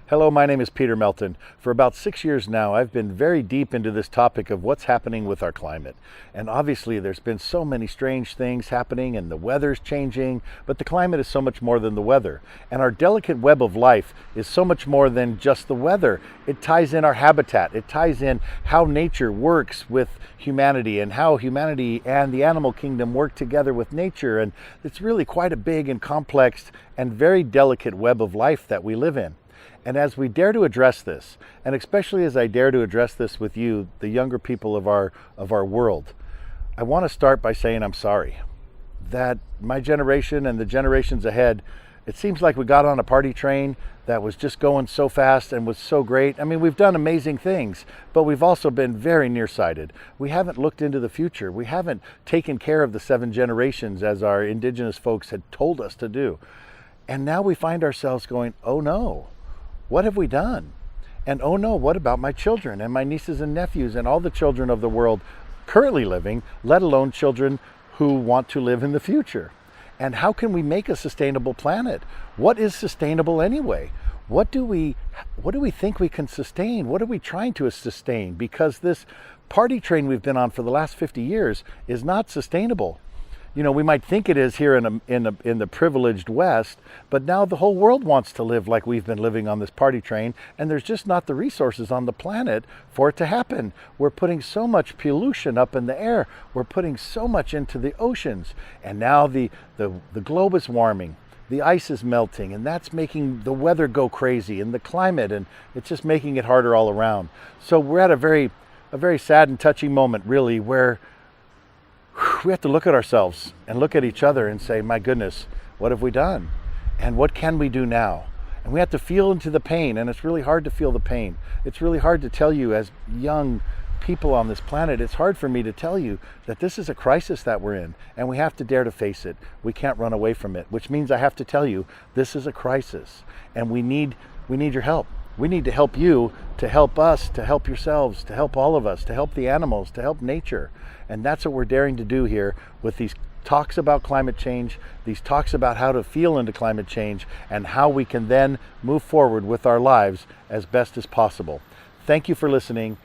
Hello, my name is Peter Melton. For about 6 years now, I've been very deep into this topic of what's happening with our climate. And obviously there's been so many strange things happening and the weather's changing, but the climate is so much more than the weather. And our delicate web of life is so much more than just the weather. It ties in our habitat. It ties in how nature works with humanity and how humanity and the animal kingdom work together with nature. And it's really quite a big and complex and very delicate web of life that we live in. And as we dare to address this, and especially as I dare to address this with you, the younger people of our world, I want to start by saying I'm sorry that my generation and the generations ahead, it seems like we got on a party train that was just going so fast and was so great. I mean, we've done amazing things, but we've also been very nearsighted. We haven't looked into the future. We haven't taken care of the 7 generations as our indigenous folks had told us to do. And now we find ourselves going, oh no. What have we done? And oh no, what about my children and my nieces and nephews and all the children of the world currently living, let alone children who want to live in the future? And how can we make a sustainable planet? What is sustainable anyway? What do we think we can sustain? What are we trying to sustain? Because this party train we've been on for the last 50 years is not sustainable. You know, we might think it is here in the privileged West, but now the whole world wants to live like we've been living on this party train, and there's just not the resources on the planet for it to happen. We're putting so much pollution up in the air. We're putting so much into the oceans, and now the globe is warming. The ice is melting, and that's making the weather go crazy, and the climate, and it's just making it harder all around. So we're at a very sad and touching moment, really, where we have to look at ourselves and look at each other and say, my goodness, what have we done? And what can we do now? And we have to feel into the pain, and it's really hard to feel the pain. It's really hard to tell you as young people on this planet, it's hard for me to tell you that this is a crisis that we're in, and we have to dare to face it. We can't run away from it, which means I have to tell you this is a crisis, and we need your help. We need to help you, to help us, to help yourselves, to help all of us, to help the animals, to help nature. And that's what we're daring to do here with these talks about climate change, these talks about how to feel into climate change, and how we can then move forward with our lives as best as possible. Thank you for listening.